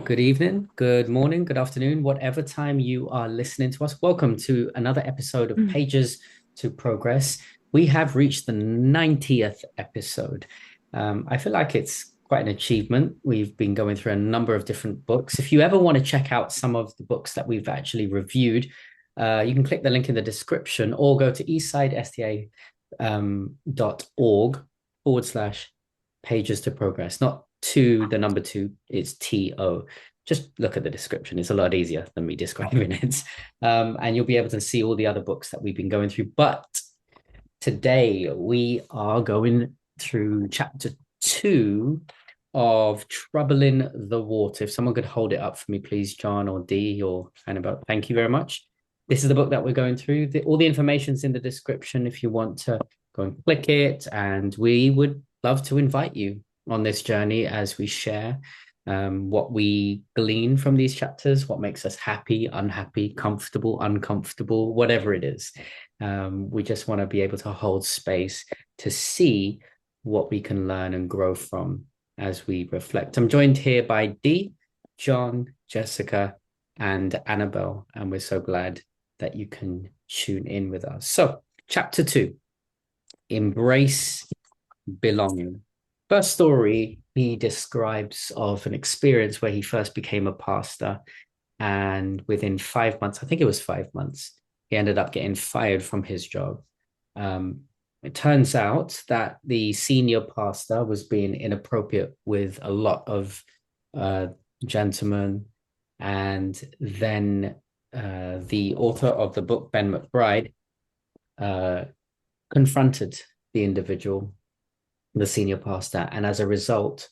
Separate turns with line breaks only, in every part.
Good evening, good morning, good afternoon, whatever time you are listening to us. Welcome to another episode of
Mm.
Pages to Progress. We have reached the 90th episode. I feel like it's quite an achievement. We've been going through a number of different books. If you ever want to check out some of the books that we've actually reviewed, you can click the link in the description or go to eastsidesta.org/ pages to progress, not to the number two, it's TO. Just look at the description. It's a lot easier than me describing it. And you'll be able to see all the other books that we've been going through. But today we are going through chapter 2 of Troubling the Water. If someone could hold it up for me, please, John or Dee or Annabelle. Thank you very much. This is the book that we're going through. All the information's in the description if you want to go and click it. And we would love to invite you on this journey as we share what we glean from these chapters, what makes us happy, unhappy, comfortable, uncomfortable, whatever it is. We just want to be able to hold space to see what we can learn and grow from as we reflect. I'm joined here by Dee, John, Jessica, and Annabelle, and we're so glad that you can tune in with us. So, chapter 2, Embrace Belonging. First story he describes of an experience where he first became a pastor, and within 5 months, I think it was 5 months, he ended up getting fired from his job. It turns out that the senior pastor was being inappropriate with a lot of uh, gentlemen, and then the author of the book, Ben McBride, uh, confronted the individual, the senior pastor, and as a result,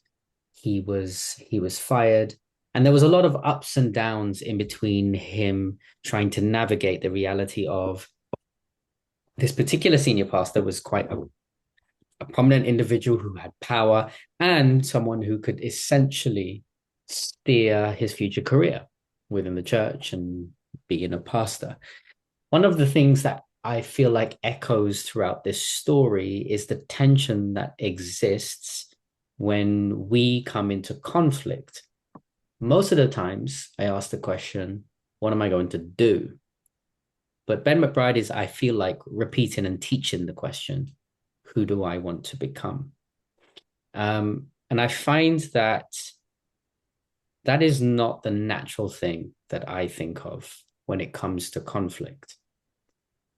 he was fired. And there was a lot of ups and downs in between him trying to navigate the reality of this particular senior pastor was quite a prominent individual who had power and someone who could essentially steer his future career within the church and being a pastor. One of the things that I feel like echoes throughout this story is the tension that exists when we come into conflict. Most of the times, I ask the question, what am I going to do? But Ben McBride is, I feel like, repeating and teaching the question, who do I want to become? And I find that that is not the natural thing that I think of when it comes to conflict.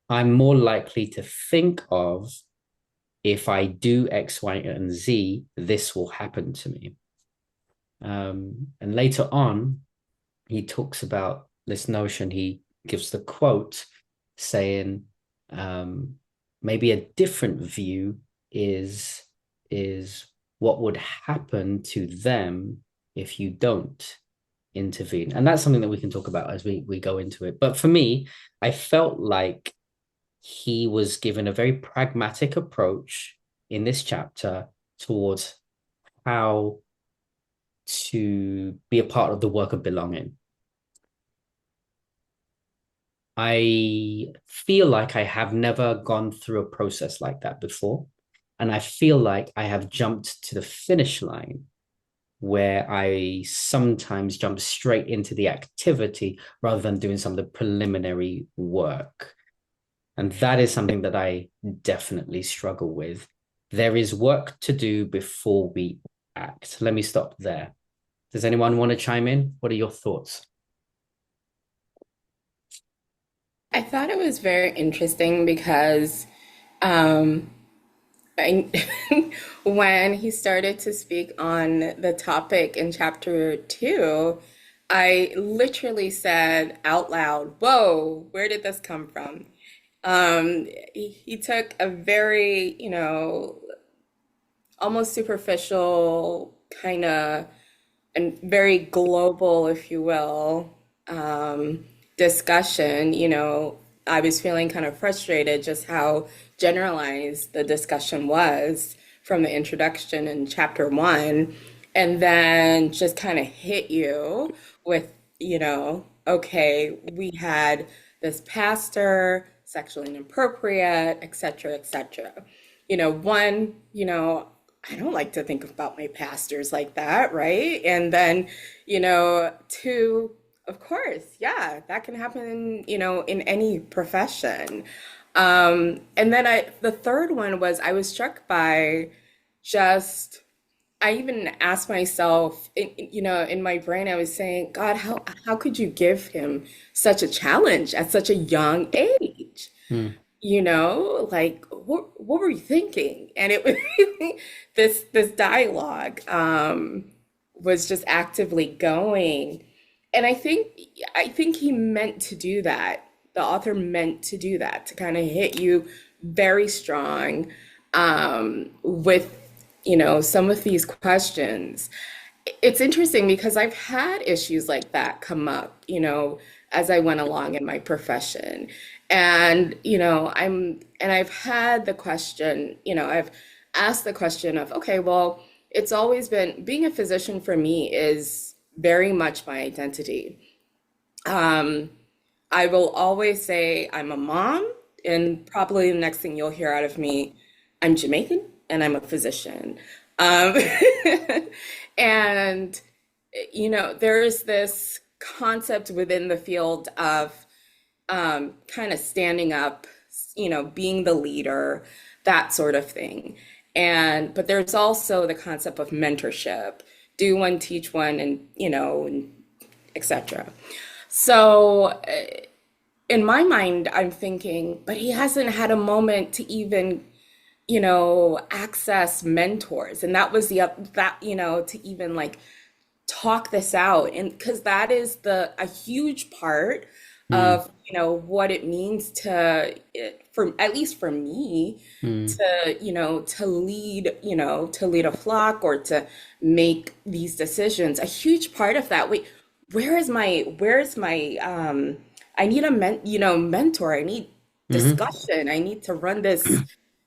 I'm more likely to think of, if I do X, Y, and Z, this will happen to me. And later on, he talks about this notion. He gives the quote saying, maybe a different view is what would happen to them if you don't intervene. And that's something that we can talk about as we go into it. But for me, I felt like he was given a very pragmatic approach in this chapter towards how to be a part of the work of belonging. I feel like I have never gone through a process like that before. And I feel like I have jumped to the finish line where I sometimes jump straight into the activity rather than doing some of the preliminary work. And that is something that I definitely struggle with. There is work to do before we act. Let me stop there. Does anyone want to chime in? What are your thoughts?
I thought it was very interesting because um, I, when he started to speak on the topic in chapter 2, I literally said out loud, "Whoa, where did this come from?" He took a very, almost superficial kind of and very global, if you will, discussion. I was feeling kind of frustrated just how generalized the discussion was from the introduction in chapter 1, and then just kind of hit you with, okay, we had this pastor, sexually inappropriate, et cetera, et cetera. One, I don't like to think about my pastors like that, right? And then, two, of course, yeah, that can happen, in any profession. And then the third one was I was struck by just, I even asked myself, in my brain, I was saying, God, how could you give him such a challenge at such a young age?
Mm.
Like what were you thinking? And it was this dialogue was just actively going. And I think he meant to do that. The author meant to do that, to kind of hit you very strong with some of these questions. It's interesting because I've had issues like that come up, as I went along in my profession. And, I've had the question, I've asked the question of, okay, well, it's always been being a physician for me is very much my identity. Um, I will always say I'm a mom, and probably the next thing you'll hear out of me, I'm Jamaican and I'm a physician. Um, and, there's this concept within the field of kind of standing up, being the leader, that sort of thing. But there's also the concept of mentorship, do one, teach one, and, and etc. So in my mind, I'm thinking, but he hasn't had a moment to even, access mentors. And that was that, to even like talk this out. And because that is a huge part
Mm.
of, what it means for at least for me,
Mm.
to lead a flock or to make these decisions. A huge part of that. Wait, where's my I need a mentor. I need
Mm-hmm.
discussion. I need to run this,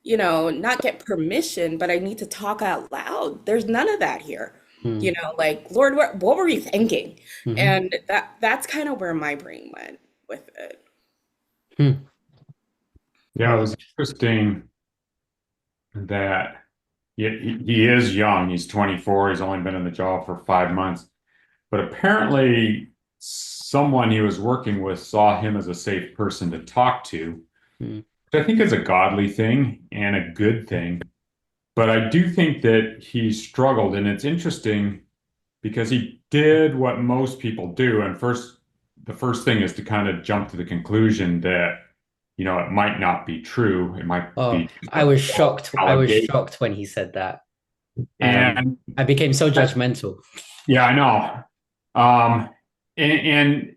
not get permission, but I need to talk out loud. There's none of that here.
Mm.
Like, Lord, what were you thinking?
Mm-hmm.
And that's kind of where my brain went with it.
Mm.
Yeah, it was interesting that he is young. He's 24. He's only been in the job for 5 months. But apparently, someone he was working with saw him as a safe person to talk to,
Mm.
which I think is a godly thing and a good thing. But I do think that he struggled. And it's interesting because he did what most people do. And the first thing is to kind of jump to the conclusion that, it might not be true. It might
Oh,
be just
I
a
was
false
shocked. I was
allegation.
shocked when he said that.
And
I became so
I-
judgmental.
yeah, I know. Um, and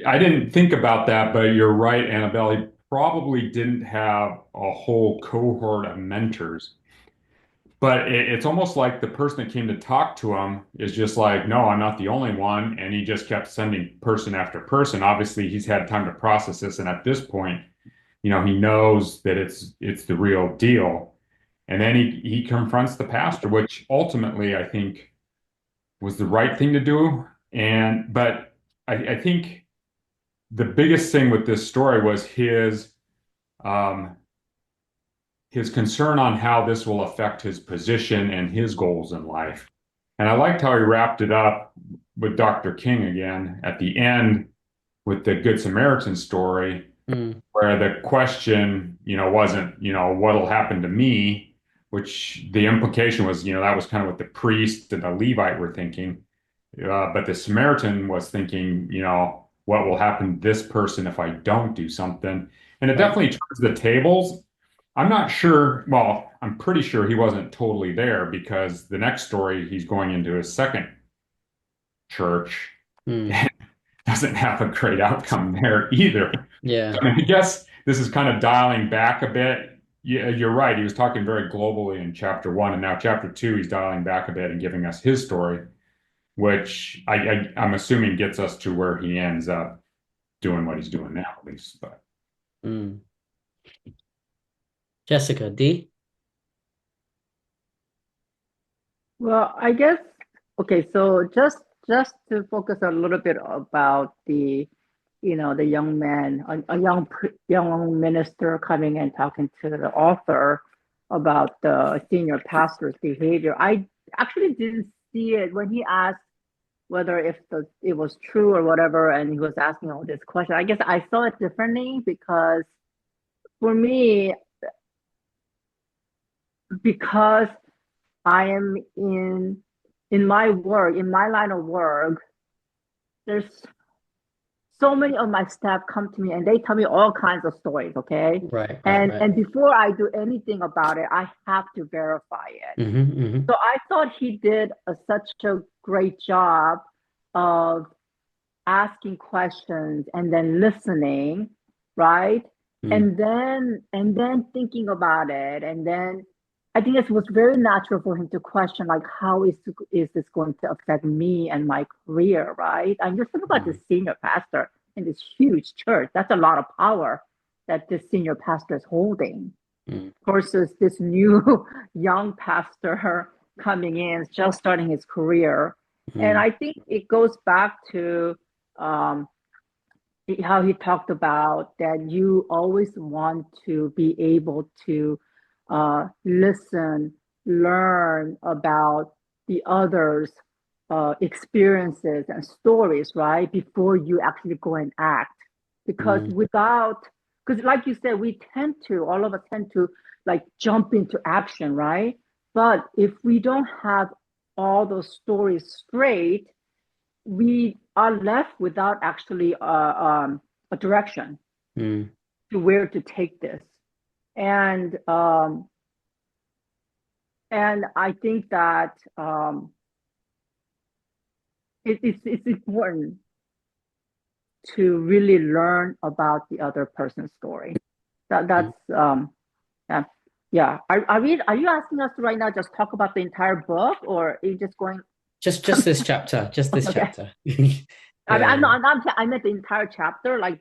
I didn't think about that, but you're right, Annabelle. He probably didn't have a whole cohort of mentors. But it's almost like the person that came to talk to him is just like, no, I'm not the only one. And he just kept sending person after person. Obviously, he's had time to process this. And at this point, he knows that it's the real deal. And then he confronts the pastor, which ultimately I think was the right thing to do. But I think the biggest thing with this story was um, his concern on how this will affect his position and his goals in life. And I liked how he wrapped it up with Dr. King again at the end with the Good Samaritan story,
Mm.
where the question, wasn't, what'll happen to me, which the implication was, that was kind of what the priest and the Levite were thinking. But the Samaritan was thinking, what will happen to this person if I don't do something? And it
Right.
definitely turns the tables. I'm not sure, well, I'm pretty sure he wasn't totally there because the next story, he's going into his second church
Mm.
and doesn't have a great outcome there either. So,
Yeah.
I guess this is kind of dialing back a bit. Yeah, you're right. He was talking very globally in chapter one, and now chapter two, he's dialing back a bit and giving us his story, which I'm assuming gets us to where he ends up doing what he's doing now, at least. But
Mm. Jessica, D.
Well, I guess okay, so just to focus a little bit about the young man, a young minister coming and talking to the author. about the senior pastor's behavior. I actually didn't see it when he asked whether if it was true or whatever, and he was asking all this question. I guess I saw it differently because for me, because I am in my work, in my line of work, there's so many of my staff come to me and they tell me all kinds of stories, okay?
Right, right,
And
right.
and before I do anything about it, I have to verify it. So I thought he did such a great job of asking questions and then listening, right?
Mm,
And then thinking about it, and then I think it was very natural for him to question like how is this going to affect me and my career, right? And just think about the
mm,
senior pastor in this huge church. That's a lot of power that this senior pastor is holding
mm,
versus this new young pastor coming in, just starting his career. And
mm,
I think it goes back to um, how he talked about that you always want to be able to listen, learn about the others' experiences and stories, right? Before you actually go and act. Because
mm,
because like you said, all of us tend to like jump into action, right? But if we don't have all those stories straight, we are left without actually a direction
mm.
to where to take this. And um, and I think that it's important to really learn about the other person's story. That's
Mm.
yeah. Yeah. Are you asking us to right now just talk about the entire book, or are you just going?
Just this chapter, just this
Okay.
chapter.
I mean,
Yeah, yeah.
I meant the entire chapter. Like,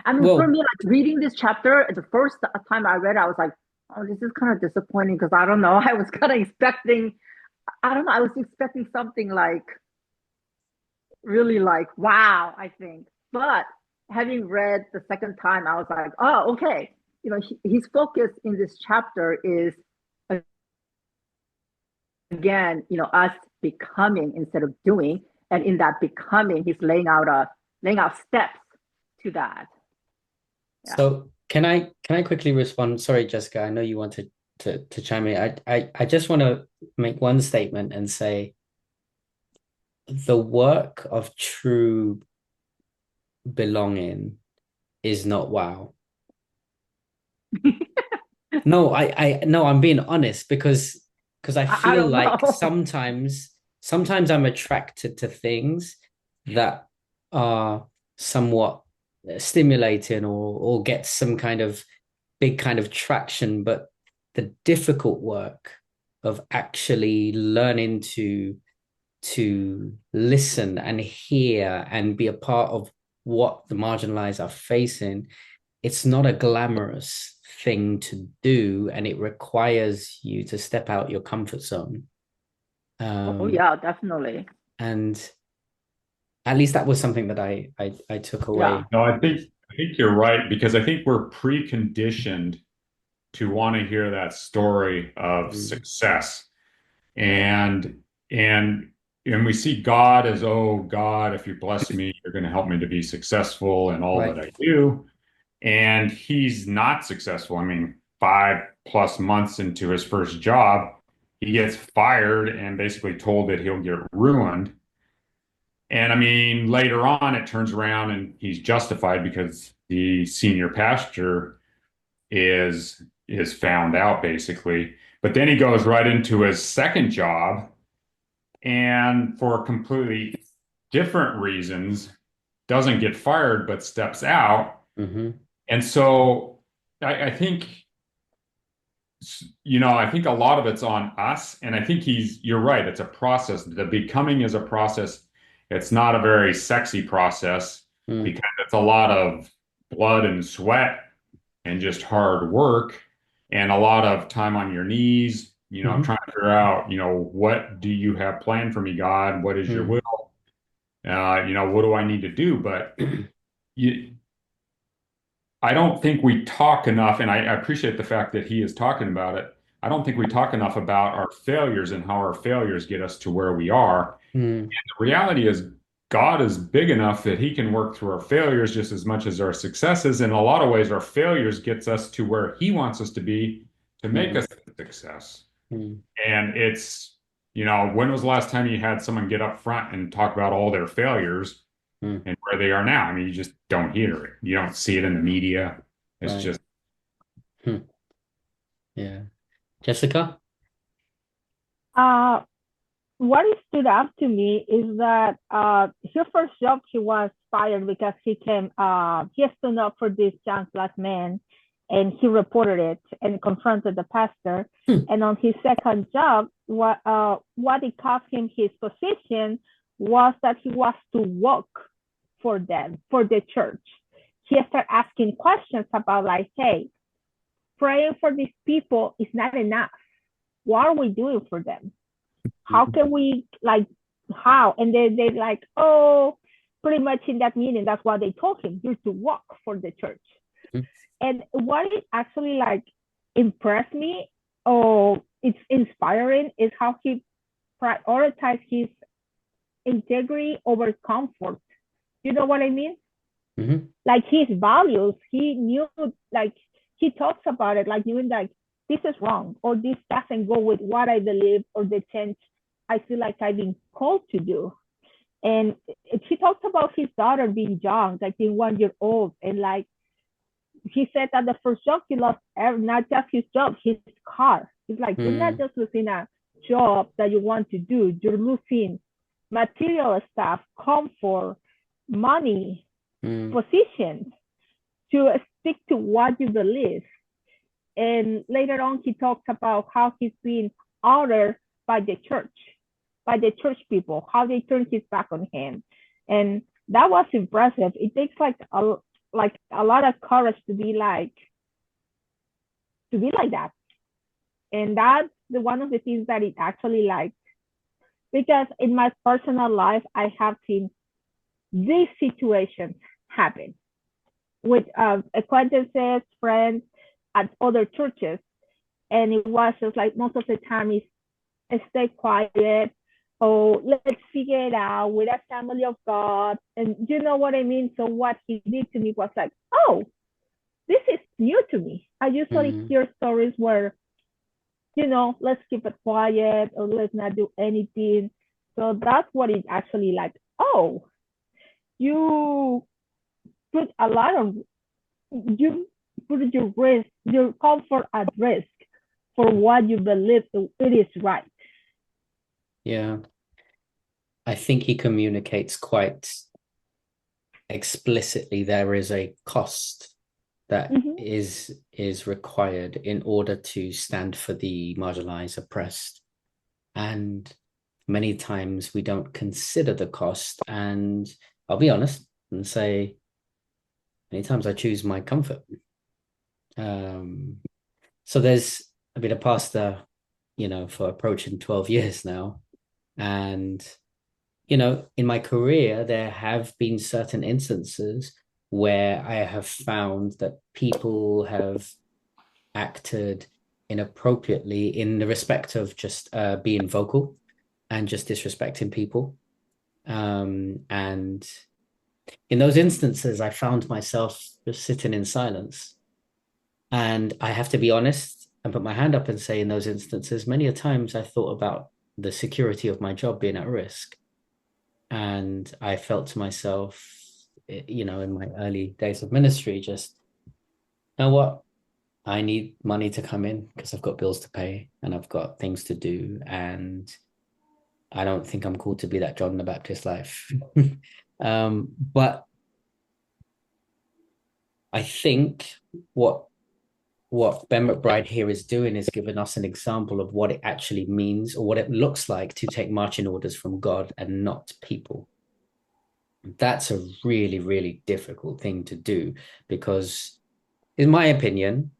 I mean, for
Well,
me, like reading this chapter, the first time I read it, I was like, oh, this is kind of disappointing because I don't know. I was kind of expecting, I don't know, I was expecting something like really like, wow, I think. But having read the second time, I was like, oh, okay. His focus in this chapter is, again, us becoming instead of doing. And in that becoming, he's laying out steps to that. Yeah.
so can I quickly respond? Sorry, Jessica, I know you wanted to chime in. I just want to make one statement and say the work of true belonging is not wow. No, I no, I'm being honest because I
I
feel
don't
like
know.
sometimes I'm attracted to things that are somewhat stimulating or get some kind of big kind of traction, but the difficult work of actually learning to listen and hear and be a part of what the marginalized are facing, it's not a glamorous thing to do, and it requires you to step out your comfort zone.
Oh
Um,
yeah, definitely.
and at least that was something that I took
Yeah.
away.
No, I think you're right because I think we're preconditioned to want to hear that story of
Mm,
success. And and and we see God as, oh God, if you bless me, you're going to help me to be successful in all that
right.
I do. And he's not successful. I mean, 5+ months into his first job, he gets fired and basically told that he'll get ruined. And I mean, later on, it turns around and he's justified because the senior pastor is found out basically. But then he goes right into his second job and for completely different reasons doesn't get fired but steps out.
Mm-hmm.
And so I think I think a lot of it's on us. And I think you're right. It's a process. The becoming is a process. It's not a very sexy process
Mm,
because it's a lot of blood and sweat and just hard work and a lot of time on your knees,
mm-hmm.
trying to figure out, what do you have planned for me, God? What is your
Mm.
will? What do I need to do? But you, I don't think we talk enough, and I appreciate the fact that he is talking about it. I don't think we talk enough about our failures and how our failures get us to where we are.
Mm,
The reality is, God is big enough that he can work through our failures just as much as our successes. In a lot of ways, our failures gets us to where he wants us to be to make
mm,
us a success.
mm,
And when was the last time you had someone get up front and talk about all their failures
mm.
and where they are now? I mean, you just don't hear it. You don't see it in the media. It's
Right.
just,
Hmm. Yeah. Jessica?
Uh, what stood out to me is that his first job he was fired because he stood up for this young black man and he reported it and confronted the pastor.
Hmm.
And on his second job, what it cost him his position was that he was to work for them, for the church. He started asking questions about like, hey, praying for these people is not enough. What are we doing for them? How can we like how? And they like, oh, pretty much in that meeting, that's what they told him. You're to work for the church. And what it actually like impressed me, or it's inspiring, is how he prioritized his integrity over comfort. You know what I mean?
Mm-hmm.
Like his values, he knew, like he talks about it, like knowing like this is wrong or this doesn't go with what I believe or the change I feel like I've been called to do. And he talks about his daughter being young, like being 1 year old, and like he said that the first job he lost, not just his job, his car. It's like you're not
Mm,
just losing a job that you want to do, you're losing material stuff, comfort, money,
mm,
positions to stick to what you believe. And later on, he talks about how he's been honored by the church, by the church people, how they turned his back on him. And that was impressive. It takes like a lot of courage to be like that. And that's one of the things that it actually like, because in my personal life, I have seen these situations happen with acquaintances, friends at other churches. And it was just like most of the time is stay quiet. Oh, let's figure it out. We're a family of God. And you know what I mean? So what he did to me was like, oh, this is new to me. I usually
mm.
hear stories where, let's keep it quiet or let's not do anything. So that's what it actually like, oh, you put a lot of you put your comfort at risk for what you believe it is right.
Yeah. I think he communicates quite explicitly there is a cost that
Mm-hmm.
is required in order to stand for the marginalized, oppressed. And many times we don't consider the cost. And I'll be honest and say, many times I choose my comfort. Um, so I've been a pastor, for approaching 12 years now. And, in my career, there have been certain instances where I have found that people have acted inappropriately in the respect of just being vocal and just disrespecting people. And in those instances, I found myself just sitting in silence. And I have to be honest and put my hand up and say, in those instances, many a times I thought about the security of my job being at risk. And I felt to myself, in my early days of ministry, just, you know what? I need money to come in because I've got bills to pay and I've got things to do. And I don't think I'm called to be that John the Baptist life. But I think what what Ben McBride here is doing is giving us an example of what it actually means or what it looks like to take marching orders from God and not people. That's a really, really difficult thing to do because, in my opinion,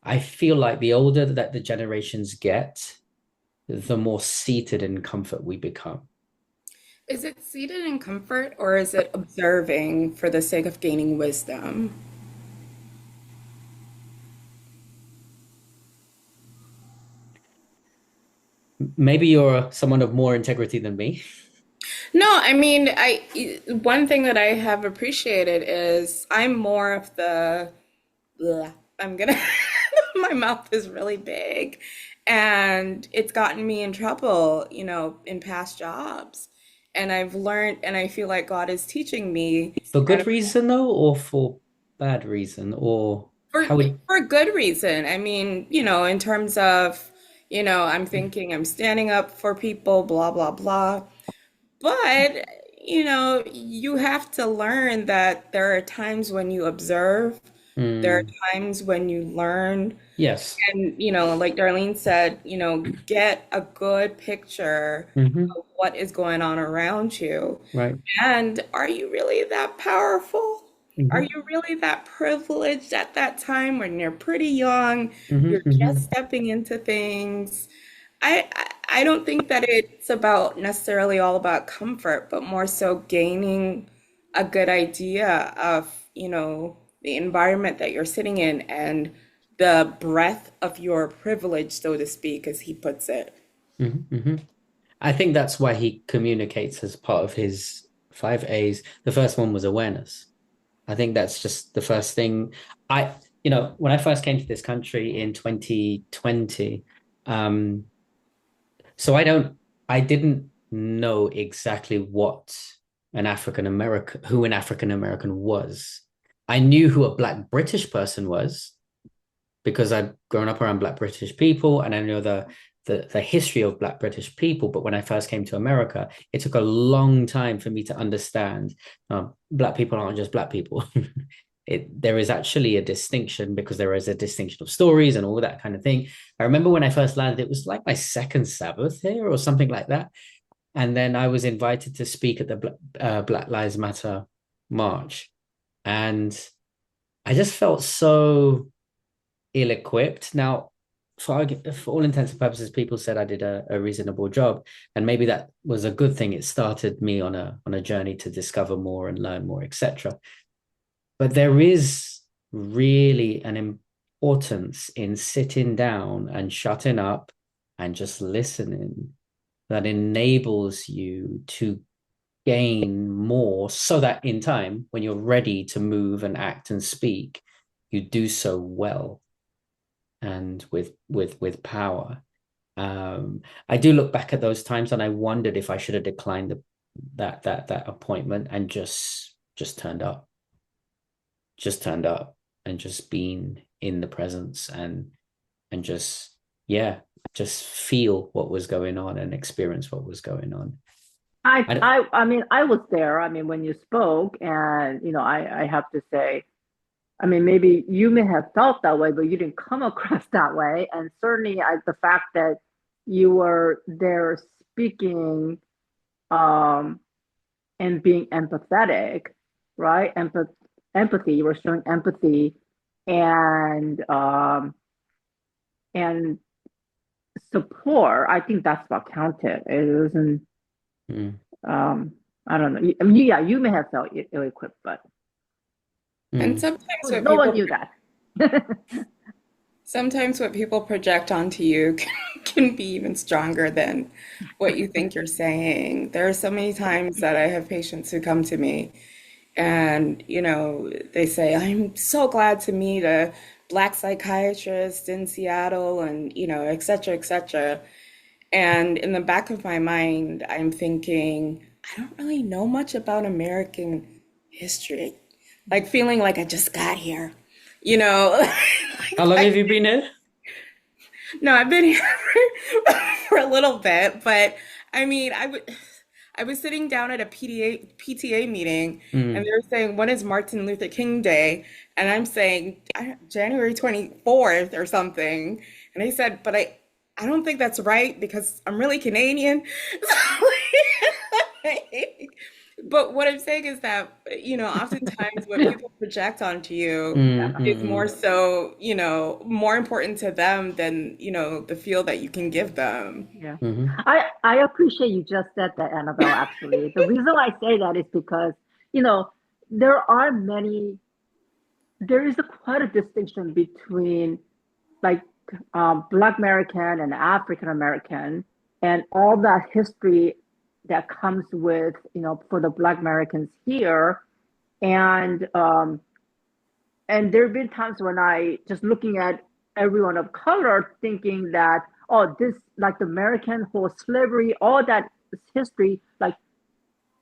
I feel like the older that the generations get, the more seated in comfort we become.
Is it seated in comfort or is it observing for the sake of gaining wisdom?
Maybe you're someone of more integrity than me.
No, I mean, one thing that I have appreciated is I'm more of the bleh, I'm gonna my mouth is really big and it's gotten me in trouble, in past jobs. And I've learned and I feel like God is teaching me
For
how to
good reason, though, or for bad reason, or
for
how would.
for good reason. I mean, in terms of, I'm thinking I'm standing up for people, blah blah blah. But, you have to learn that there are times when you observe, there are
Mm,
times when you learn,
yes.
and, like Darlene said, get a good picture
Hmm.
of what is going on around you.
Right.
And are you really that powerful? Are
Hmm.
you really that privileged at that time when you're pretty young?
Hmm.
You're just
Hmm.
stepping into things. I don't think that it's about necessarily all about comfort, but more so gaining a good idea of, the environment that you're sitting in and the breadth of your privilege, so to speak, as he puts it.
Hmm. Hmm. I think that's why he communicates as part of his five A's. The first one was awareness. I think that's just the first thing. When I first came to this country in 2020, um, so I didn't know exactly who an African American was. I knew who a Black British person was because I'd grown up around Black British people and I know the history of Black British people. But when I first came to America, it took a long time for me to understand Black people aren't just Black people. There is actually a distinction because there is a distinction of stories and all that kind of thing. I remember when I first landed, it was like my second Sabbath here or something like that. And then I was invited to speak at the Black Lives Matter march. And I just felt so ill-equipped. Now, for all intents and purposes, people said I did a reasonable job, and maybe that was a good thing. It started me on a journey to discover more and learn more, etc. But there is really an importance in sitting down and shutting up and just listening that enables you to gain more so that in time, when you're ready to move and act and speak, you do so well and with power. I do look back at those times and I wondered if I should have declined that appointment and just turned up and just been in the presence and just yeah, just feel what was going on and experience what was going on. I
I mean, I was there. I mean, when you spoke, and I have to say, I mean, maybe you may have felt that way, but you didn't come across that way. And certainly, the fact that you were there speaking, um, and being empathetic, right? Empathy. You were showing empathy, and um, and support. I think that's what counted. It wasn't.
mm,
Um, I don't know. I mean, yeah, you may have felt ill-equipped, but
And
mm,
no one knew that.
sometimes what people project onto you can be even stronger than what you think you're saying. There are so many times that I have patients who come to me and, they say, I'm so glad to meet a Black psychiatrist in Seattle and, et cetera, et cetera. And in the back of my mind, I'm thinking, I don't really know much about American history. Like feeling like I just got here, you know?
how
Like,
long have you been here?
no, I've been here for a little bit, but I mean, I was sitting down at a PTA meeting and they
Mm,
were saying, when is Martin Luther King Day? And I'm saying January 24th or something. And they said, but I don't think that's right because I'm really Canadian. But what I'm saying is that, oftentimes what people project onto you
mm,
is more
mm,
so, more important to them than, the feel that you can give them.
Yeah.
mm, mm,
I appreciate you just said that, Annabelle, actually. The reason I say that is because, you know, there are many, there is quite a distinction between like Black American and African American. and all that history that comes with, for the Black Americans here. And there have been times when I just looking at everyone of color thinking that, oh, this, like the American whole slavery, all that history, like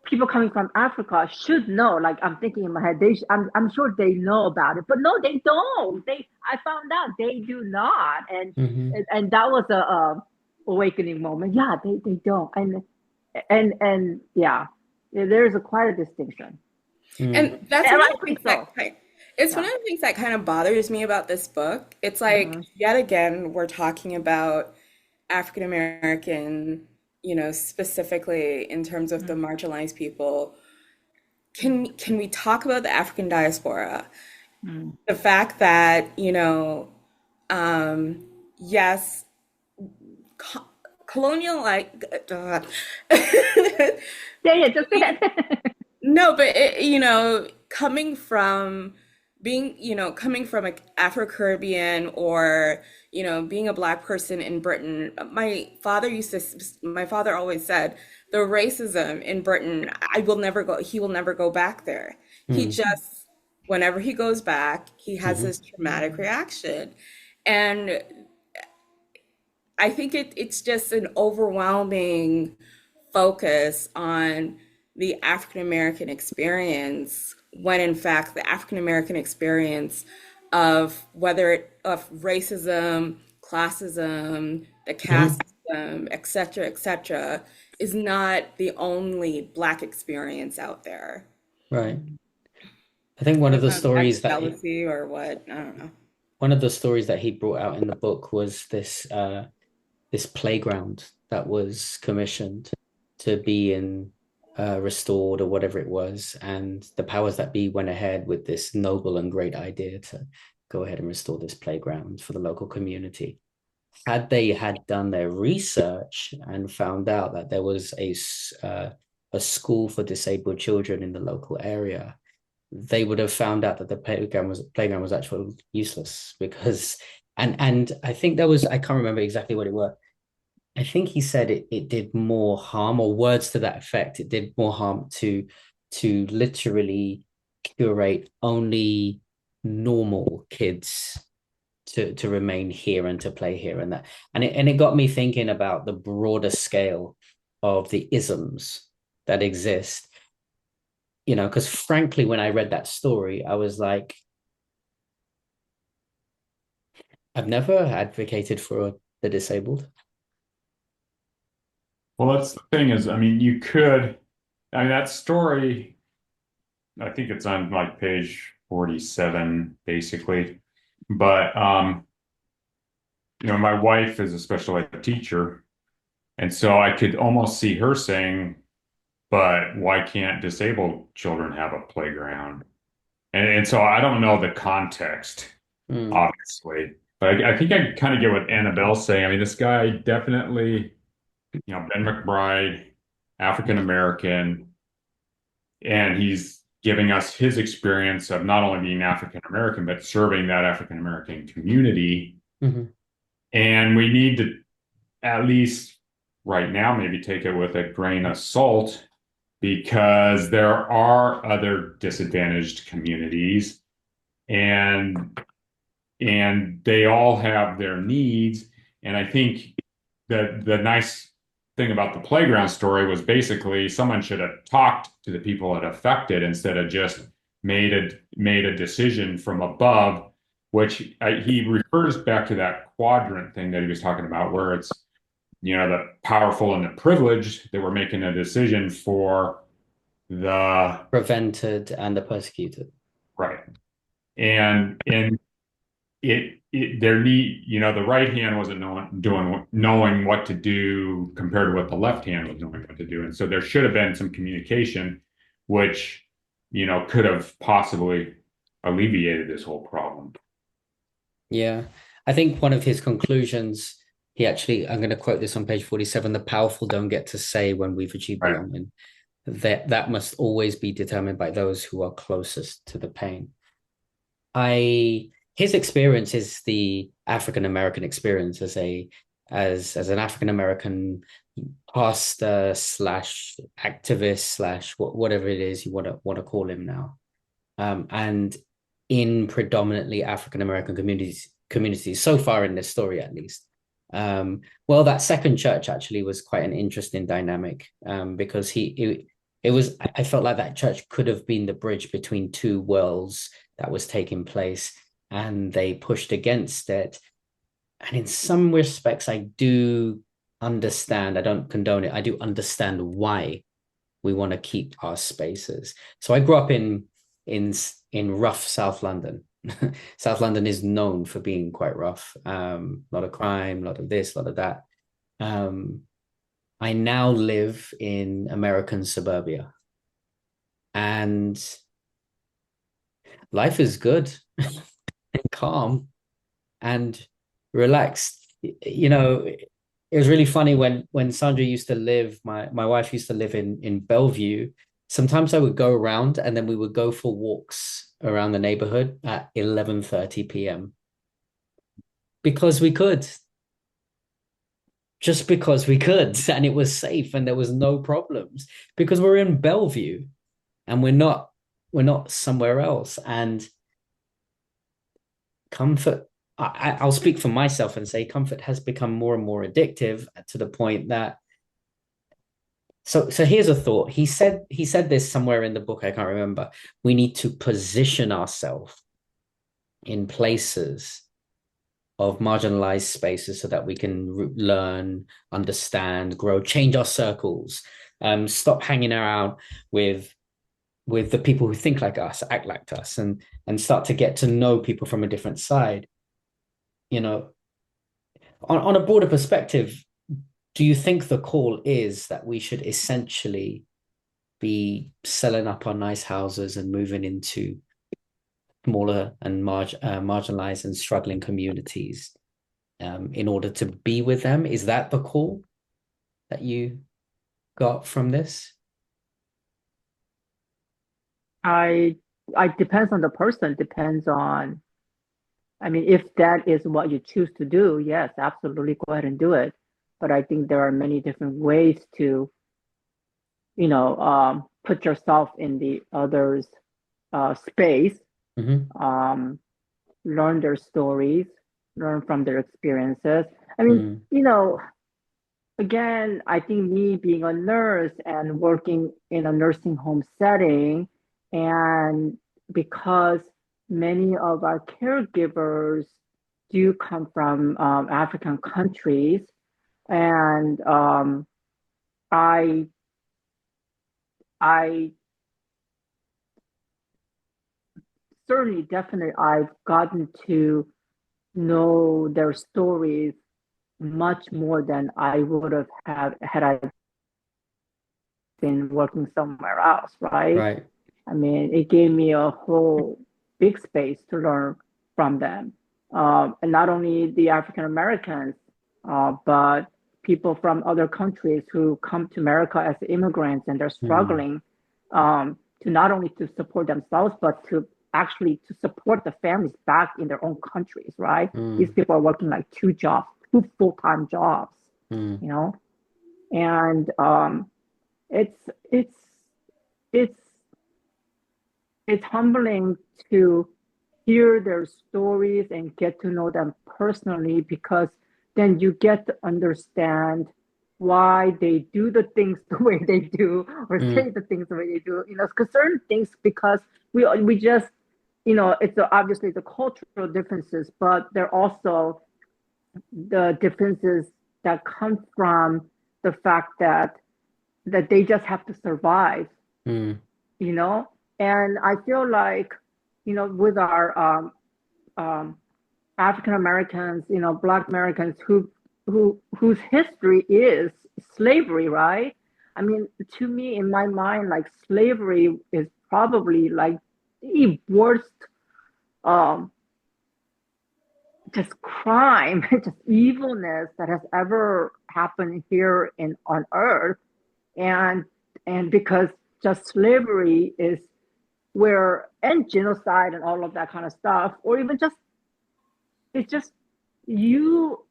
people coming from Africa should know. Like I'm thinking in my head, I'm sure they know about it, but no, they don't. I found out they do not, and
Mm-hmm.
and that was a awakening moment. Yeah, they don't, and yeah, there's quite a distinction,
Mm.
And that's
and
one of
I
the
think
things
so.
it's one
Yeah.
of the things that kind of bothers me about this book. It's like,
Hmm.
yet again, we're talking about African American, specifically in terms of the marginalized people. Can we talk about the African diaspora?
Mm-hmm.
The fact that, yes, co colonial like
Yeah, yeah, just say it.
no, but coming from coming from a Afro-Caribbean or, being a black person in Britain, my father always said, the racism in Britain, he will never go back there. He
Mm.
just, whenever he goes back, he has
Mm-hmm.
this traumatic reaction. And I think it's just an overwhelming focus on the African American experience when in fact the African American experience of of racism, classism, the
Mm-hmm.
caste system, et cetera, is not the only Black experience out there.
Right. I think
I don't know if that's jealousy or what. I don't know.
one of the stories that he brought out in the book was this playground that was commissioned to be restored or whatever it was, and the powers that be went ahead with this noble and great idea to go ahead and restore this playground for the local community. Had they had done their research and found out that there was a school for disabled children in the local area, they would have found out that the playground was actually useless because and I think there was, I can't remember exactly what it was. I think he said it did more harm, or words to that effect. It did more harm to literally curate only normal kids to remain here and to play here and that. And it got me thinking about the broader scale of the isms that exist. Because frankly, when I read that story, I was like, I've never advocated for the disabled.
Well, that's the thing is, I mean, that story, I think it's on like page 47, basically. But, my wife is a special ed teacher. And so I could almost see her saying, but why can't disabled children have a playground? And so I don't know the context,
Mm.
obviously, but I think I kind of get what Annabelle's saying. I mean, this guy definitely, Ben McBride, African American, and he's giving us his experience of not only being African American, but serving that African American community.
Mm-hmm.
And we need to, at least right now, maybe take it with a grain of salt because there are other disadvantaged communities and they all have their needs. And I think that the nice thing about the playground story was basically someone should have talked to the people it affected instead of just made a decision from above, which he refers back to that quadrant thing that he was talking about, where it's the powerful and the privileged that were making a decision for the
Prevented and the persecuted.
right. And their need, the right hand wasn't knowing what to do compared to what the left hand was knowing what to do. And so there should have been some communication, which, could have possibly alleviated this whole problem.
Yeah. I think one of his conclusions, I'm going to quote this on page 47, the powerful don't get to say when we've achieved
Right.
belonging. That must always be determined by those who are closest to the pain. His experience is the African American experience as an African American pastor slash activist slash whatever it is you want to call him now, and in predominantly African American communities so far in this story at least. Well, that second church actually was quite an interesting dynamic, because it was, I felt like that church could have been the bridge between two worlds that was taking place, and they pushed against it. And in some respects, I do understand. I don't condone it. I do understand why we want to keep our spaces. So I grew up in in rough South London. South London is known for being quite rough. A lot of crime, a lot of this, a lot of that. Um, I now live in American suburbia, and life is good and calm and relaxed. You know, it was really funny when Sandra used to live, my wife used to live in Bellevue. Sometimes I would go around and then we would go for walks around the neighborhood at 11:30 p.m. because we could, just because we could, and it was safe and there was no problems because we're in Bellevue and we're not somewhere else. And comfort, I'll speak for myself and say comfort has become more and more addictive to the point that, so here's a thought. He said this somewhere in the book, I can't remember. We need to position ourselves in places of marginalized spaces so that we can learn, understand, grow, change our circles, stop hanging around with the people who think like us, act like us, and start to get to know people from a different side. You know, on a broader perspective, do you think the call is that we should essentially be selling up our nice houses and moving into smaller and marginalized and struggling communities, in order to be with them? Is that the call that you got from this?
I I depends on the person, depends on, I mean, if that is what you choose to do, yes, absolutely go ahead and do it. But I think there are many different ways to, put yourself in the other's space,
Mm-hmm.
um, learn their stories, learn from their experiences. I mean,
Mm,
again, I think me being a nurse and working in a nursing home setting, and because many of our caregivers do come from African countries, and I, I certainly, definitely, I've gotten to know their stories much more than I would have had I been working somewhere else, right?
right.
I mean, it gave me a whole big space to learn from them. And not only the African Americans, but people from other countries who come to America as immigrants and they're
Mm,
struggling, to not only to support themselves, but to actually to support the families back in their own countries, right? These
mm,
people are working like two jobs, two full-time jobs,
mm,
you know? And it's it's it's it's humbling to hear their stories and get to know them personally, because then you get to understand why they do the things the way they do, or say
mm,
the things the way they do, because certain things, because we just, it's obviously the cultural differences, but they're also the differences that come from the fact that they just have to survive,
mm,
you know? And I feel like, with our um, African Americans, Black Americans whose history is slavery, right? I mean, to me, in my mind, like slavery is probably like the worst, um, just crime, just evilness that has ever happened here in on Earth, and because just slavery is where, and genocide and all of that kind of stuff, or even just, it's just you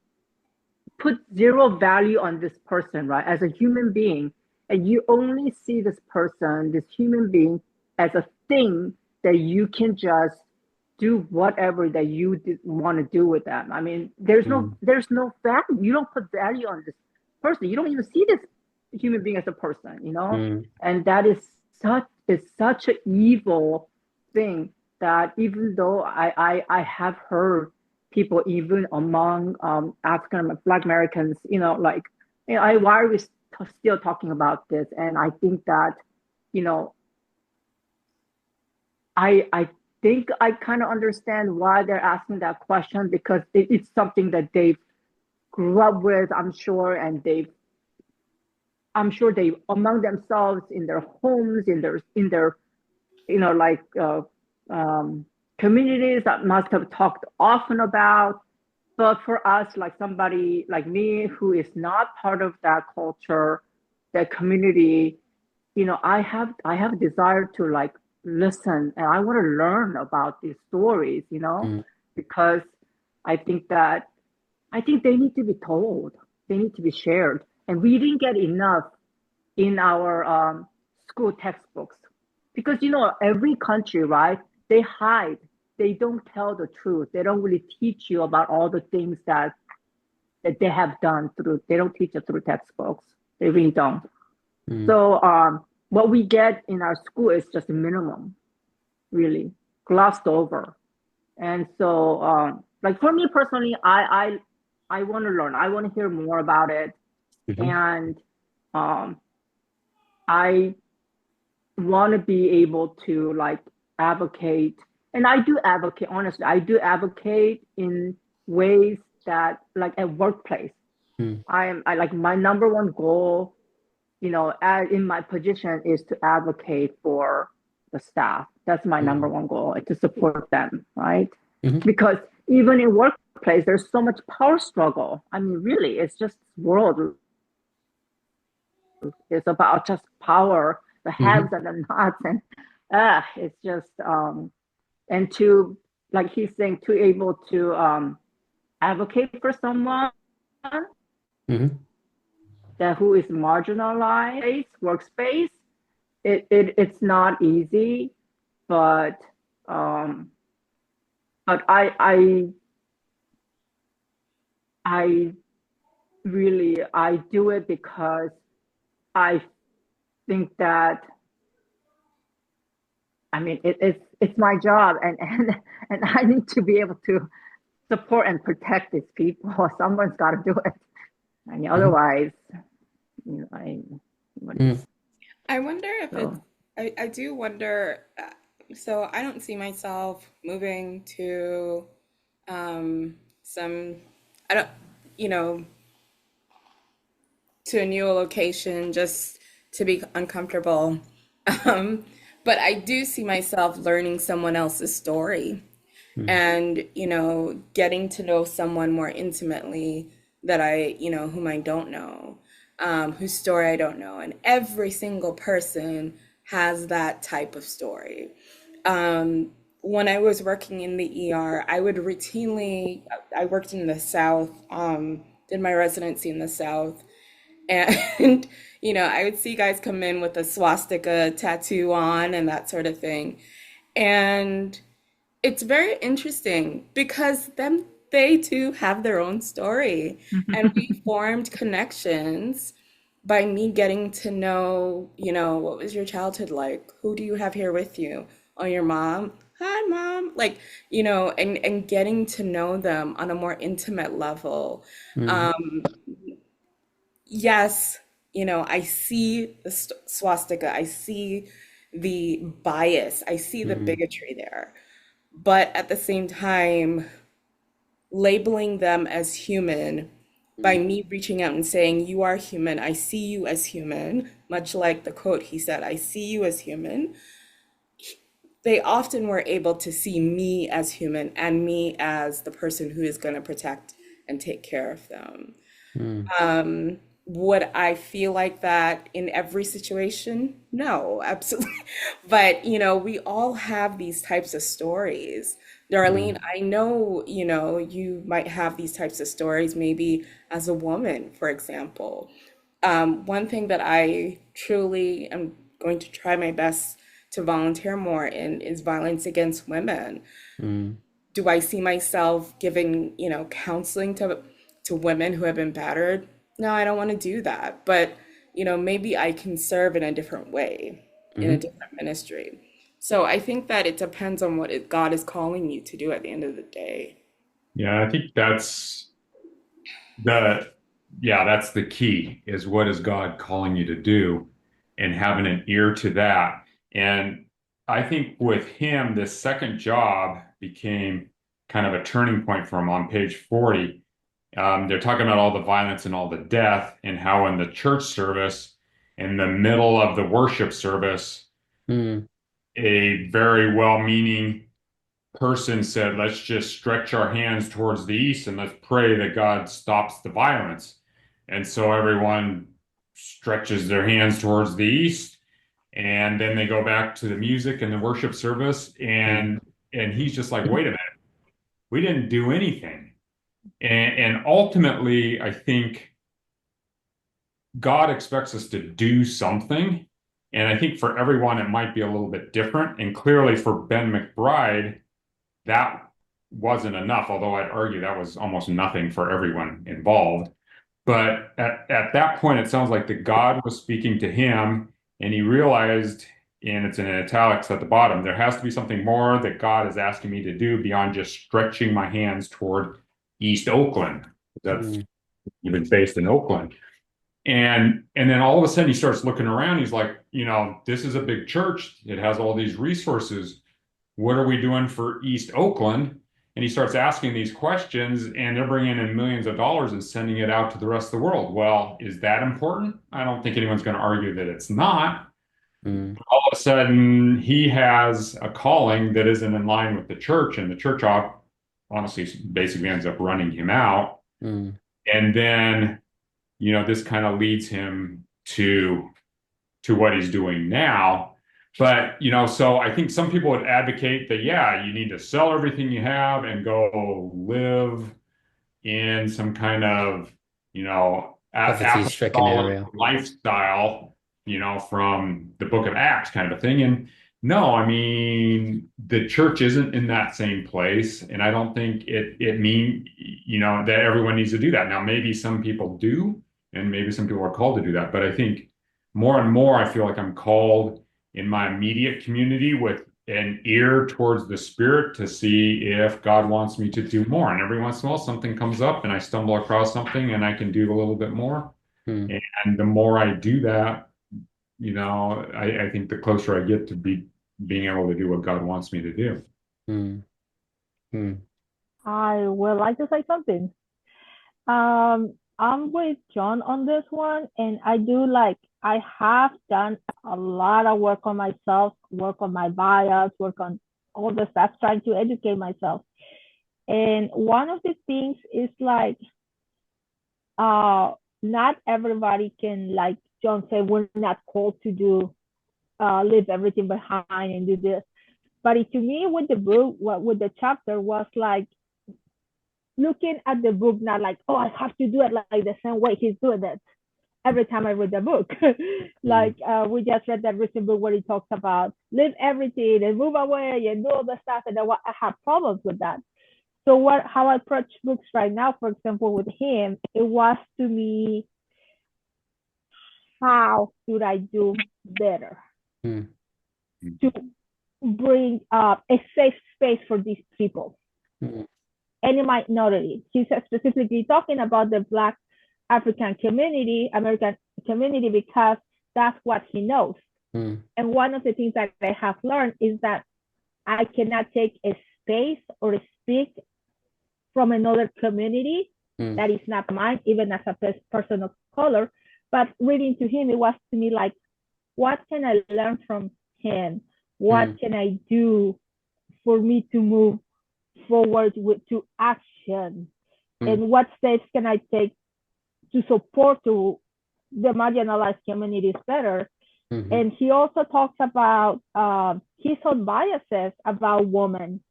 put zero value on this person, right? As a human being, and you only see this person, this human being, as a thing that you can just do whatever that you want to do with them. I mean, there's no value. You don't put value on this person. You don't even see this human being as a person, you know? And that is such an evil thing that even though I have heard people even among African Black Americans, like, why are we still talking about this? And I think that, you know, I think I kind of understand why they're asking that question, because it's something that they've grew up with, I'm sure, and I'm sure they among themselves in their homes, in their like communities that must have talked often about. But for us, like somebody like me who is not part of that culture, that community, I have a desire to like listen, and I want to learn about these stories, because I think that they need to be told, they need to be shared, and we didn't get enough in our school textbooks, because every country, right? They hide, they don't tell the truth, they don't really teach you about all the things that they have done through. They don't teach it through textbooks. They really don't. So what we get in our school is just a minimum, really glossed over. And so, like for me personally, I want to learn. I want to hear more about it, and I want to be able to like advocate. And I do advocate, honestly. I do advocate in ways that, like at workplace, I like my number one goal, in my position is to advocate for the staff. That's my number one goal, to support them, right? Because even in workplace, there's so much power struggle. I mean, really, it's just world. It's about just power, the haves and the nots, and it's just and to, like he's saying, to able to advocate for someone that who is marginalized workspace. It's not easy, but I really, I do it because I think that, I mean, it's my job, and I need to be able to support and protect these people. Someone's got to do it. I mean, otherwise,
I wonder if I do wonder. So I don't see myself moving to some, I don't, to a new location just to be uncomfortable. But I do see myself learning someone else's story and, getting to know someone more intimately that whom I don't know, whose story I don't know. And every single person has that type of story. When I was working in the ER, I worked in the South, did my residency in the South. And, I would see guys come in with a swastika tattoo on and that sort of thing. And it's very interesting because they too have their own story. And we formed connections by me getting to know, what was your childhood like? Who do you have here with you? Oh, your mom. Hi, mom. Like, and getting to know them on a more intimate level. Yes, I see the swastika, I see the bias, I see the bigotry there. But at the same time, labeling them as human by me reaching out and saying, you are human, I see you as human, much like the quote he said, I see you as human. They often were able to see me as human and me as the person who is going to protect and take care of them. Would I feel like that in every situation? No, absolutely. But, we all have these types of stories Darlene,
Mm,
I know, you might have these types of stories, maybe as a woman, for example. One thing that I truly am going to try my best to volunteer more in is violence against women.
mm,
Do I see myself giving, counseling to women who have been battered? No, I don't want to do that. But, maybe I can serve in a different way, in a
mm,
different ministry. So I think that it depends on what God is calling you to do at the end of the day.
Yeah, I think the that's the key is what is God calling you to do and having an ear to that. And I think with him, this second job became kind of a turning point for him on page 40. They're talking about all the violence and all the death, and how in the church service, in the middle of the worship service,
mm,
a very well-meaning person said, let's just stretch our hands towards the east and let's pray that God stops the violence. And so everyone stretches their hands towards the east, and then they go back to the music and the worship service,
mm.
and he's just like, wait a minute, we didn't do anything. And ultimately, I think God expects us to do something. And I think for everyone, it might be a little bit different. And clearly for Ben McBride, that wasn't enough, although I'd argue that was almost nothing for everyone involved. But at that point, it sounds like the God was speaking to him, and he realized, and it's in italics at the bottom, there has to be something more that God is asking me to do beyond just stretching my hands toward East Oakland. That's
Mm,
even based in Oakland. And then all of a sudden he starts looking around. He's like, this is a big church. It has all these resources. What are we doing for East Oakland? And he starts asking these questions, and they're bringing in millions of dollars and sending it out to the rest of the world. Well, is that important? I don't think anyone's going to argue that it's not.
mm,
All of a sudden, he has a calling that isn't in line with the church, and the church honestly basically ends up running him out.
mm.
And then, this kind of leads him to what he's doing now. But, so I think some people would advocate that, yeah, you need to sell everything you have and go live in some kind of,
Poverty-stricken
apostolic
area.
lifestyle, from the book of Acts kind of a thing. And no, I mean, the church isn't in that same place. And I don't think it mean, that everyone needs to do that. Now, maybe some people do, and maybe some people are called to do that. But I think more and more, I feel like I'm called in my immediate community with an ear towards the spirit to see if God wants me to do more. And every once in a while, something comes up and I stumble across something and I can do a little bit more.
Mm,
And the more I do that, I think the closer I get to being able to do what God wants me to do.
mm, mm,
I would like to say something. I'm with John on this one, and I have done a lot of work on myself, work on my bias, work on all the stuff, trying to educate myself. And one of the things is uh, not everybody can, like John said, we're not called to do leave everything behind and do this. But to me, with the book, with the chapter was like looking at the book, not like, oh, I have to do it like the same way he's doing it every time I read the book.
mm,
We just read that recent book where he talks about leave everything and move away and do all the stuff, and I have problems with that. So how I approach books right now, for example, with him, it was to me, how should I do better
mm,
to bring up a safe space for these people,
mm,
any minority. He's specifically talking about the Black African community, American community, because that's what he knows.
mm,
And one of the things that I have learned is that I cannot take a space or speak from another community
mm,
that is not mine, even as a person of color. But reading to him, it was to me like, what can I learn from him? What
mm,
can I do for me to move forward to action?
mm,
And what steps can I take to support to the marginalized communities better?
mhm,
And he also talks about his own biases about women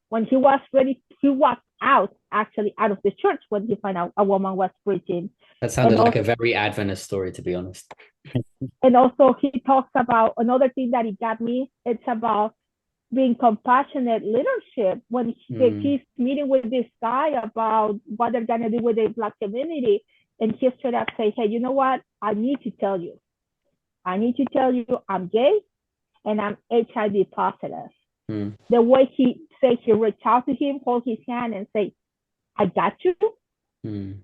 when he was ready, he walked out, actually out of the church when he found out a woman was preaching.
That
And
sounded like
also,
a very Adventist story, to be honest.
and also he talks about another thing that he got me. It's about being compassionate leadership when he's meeting with this guy about what they're gonna do with the Black community, and he straight up say, "Hey, you know what? I need to tell you. I'm gay and I'm HIV positive." The way he says he reached out to him, hold his hand, and say, "I got you."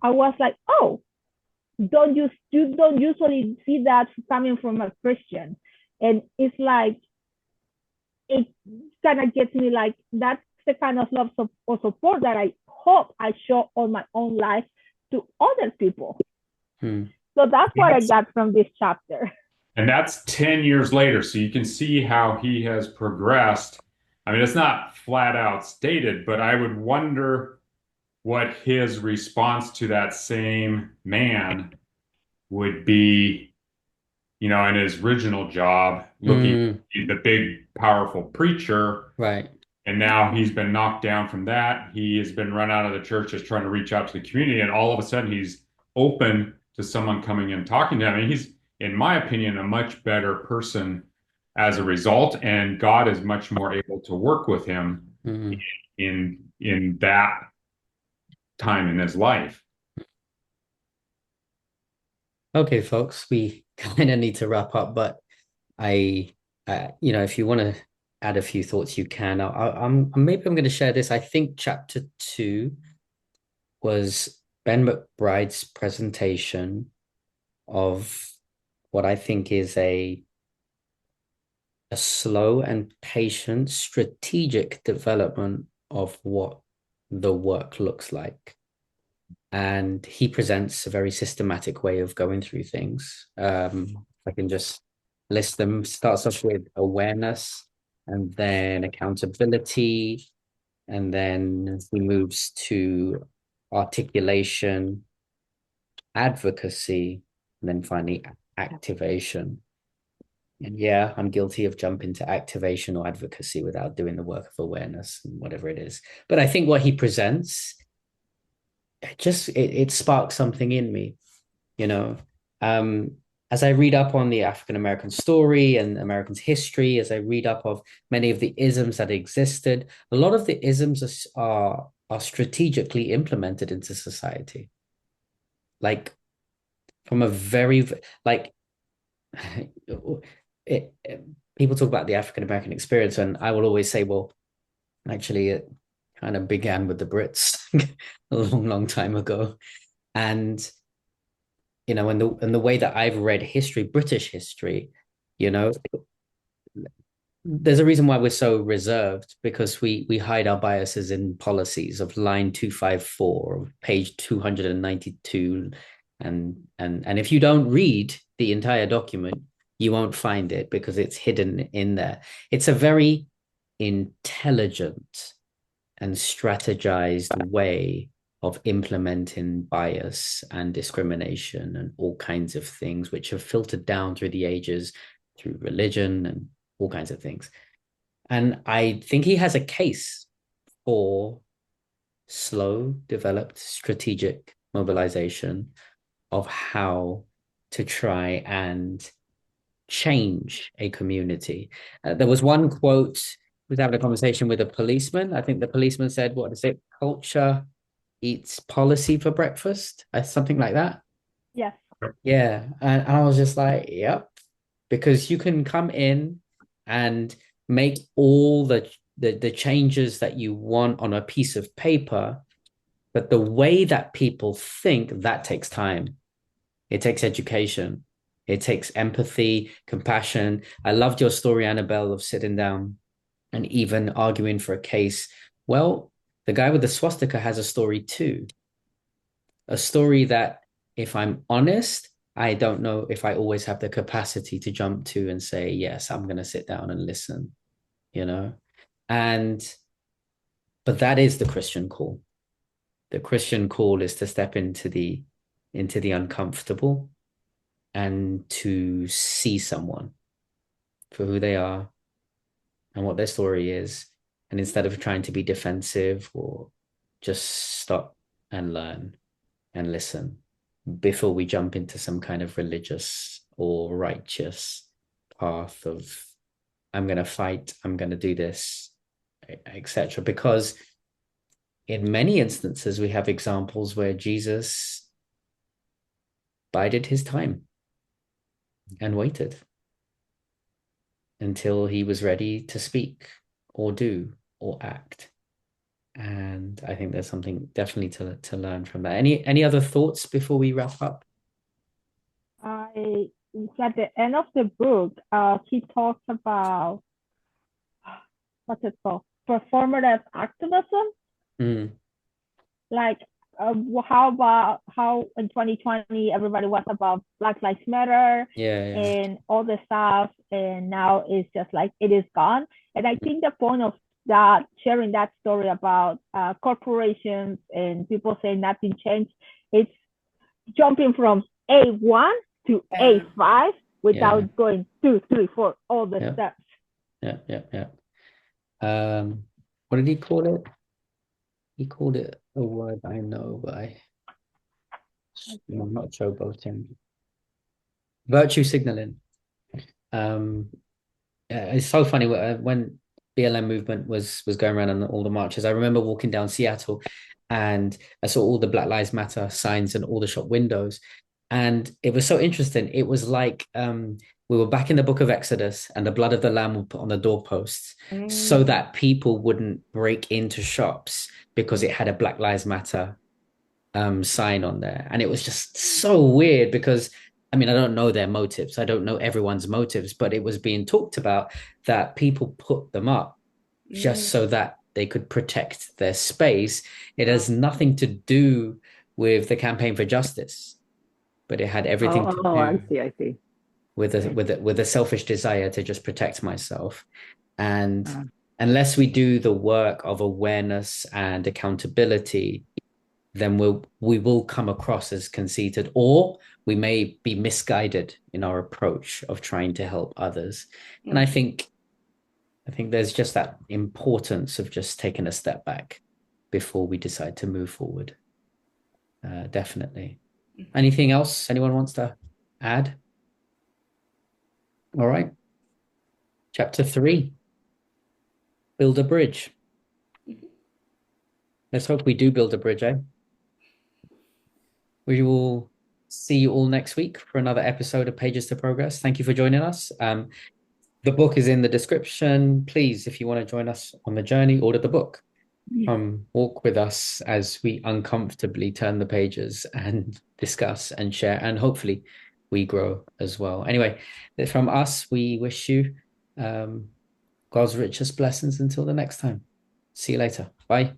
I was like, "Oh, you don't usually see that coming from a Christian," and it's like it kind of gets me like that's the kind of love or support that I hope I show on my own life to other people. So that's what I got from this chapter.
And that's 10 years later. So you can see how he has progressed. I mean, it's not flat out stated, but I would wonder what his response to that same man would be, you know, in his original job, looking at the big, powerful preacher.
Right.
And now he's been knocked down from that. He has been run out of the church, just trying to reach out to the community. And all of a sudden, he's open to someone coming and talking to him. And he's, in my opinion, a much better person as a result. And God is much more able to work with him in that time in his life.
Okay, folks, we kind of need to wrap up, but you know, if you want to add a few thoughts, you can. Maybe I'm going to share this. I think chapter 2 was Ben McBride's presentation of what I think is a slow and patient strategic development of what the work looks like. And he presents a very systematic way of going through things. I can just list them. Starts off with awareness, and then accountability, and then he moves to articulation, advocacy, and then finally activation. And yeah, I'm guilty of jumping to activation or advocacy without doing the work of awareness and whatever it is. But I think what he presents, it sparks something in me, you know. As I read up on the African American story and Americans' history, as I read up of many of the isms that existed, a lot of the isms are strategically implemented into society. Like from a very like people talk about the African American experience, and I will always say, well, actually, it kind of began with the Brits a long time ago, and you know, and the way that I've read history, British history, you know, there's a reason why we're so reserved, because we hide our biases in policies of line 254, page 292, and if you don't read the entire document, you won't find it because it's hidden in there. It's a very intelligent and strategized way of implementing bias and discrimination and all kinds of things which have filtered down through the ages, through religion and all kinds of things. And I think he has a case for slow, developed, strategic mobilization of how to try and change a community. There was one quote, I was having a conversation with a policeman. I think the policeman said, what is it? Culture eats policy for breakfast, something like that.
Yes.
Yeah. And I was just like, yep. Because you can come in and make all the changes that you want on a piece of paper, but the way that people think, that takes time. It takes education. It takes empathy, compassion. I loved your story, Annabelle, of sitting down and even arguing for a case. Well, the guy with the swastika has a story too. A story that, if I'm honest, I don't know if I always have the capacity to jump to and say, yes, I'm going to sit down and listen, you know? But that is the Christian call. The Christian call is to step into the uncomfortable and to see someone for who they are and what their story is, And instead of trying to be defensive, or just stop and learn and listen before we jump into some kind of religious or righteous path of, I'm going to fight, I'm going to do this, etc. Because in many instances, we have examples where Jesus bided his time and waited until he was ready to speak or do or act. And I think there's something definitely to learn from that. Any other thoughts before we wrap up?
I at the end of the book, he talks about what's it called? Performative activism.
Mm.
Like, how about how in 2020 everybody was about Black Lives Matter
Yeah.
and all the stuff, and now it's just like it is gone. And I think the point of that sharing that story about corporations and people saying nothing changed, it's jumping from A1 to A5 without going 2, 3, 4, all the steps.
Yeah. What did he call it? He called it a word I know, but I'm not showboating. Virtue signaling. It's so funny when BLM movement was going around on all the marches. I remember walking down Seattle, and I saw all the Black Lives Matter signs in all the shop windows, and it was so interesting. It was like we were back in the book of Exodus, and the blood of the lamb will put on the doorposts so that people wouldn't break into shops because it had a Black Lives Matter sign on there. And it was just so weird because, I mean, I don't know their motives. I don't know everyone's motives, but it was being talked about that people put them up just so that they could protect their space. It has nothing to do with the campaign for justice, but it had everything to do
I see.
with a selfish desire to just protect myself. And unless we do the work of awareness and accountability, then we will come across as conceited, or we may be misguided in our approach of trying to help others. And I think there's just that importance of just taking a step back before we decide to move forward. Definitely. Anything else anyone wants to add? All right. Chapter 3, build a bridge. Let's hope we do build a bridge, eh? We will see you all next week for another episode of Pages to Progress. Thank you for joining us. The book is in the description. Please, if you want to join us on the journey, order the book. Walk with us as we uncomfortably turn the pages and discuss and share, and hopefully we grow as well. Anyway, from us, we wish you God's richest blessings until the next time. See you later. Bye.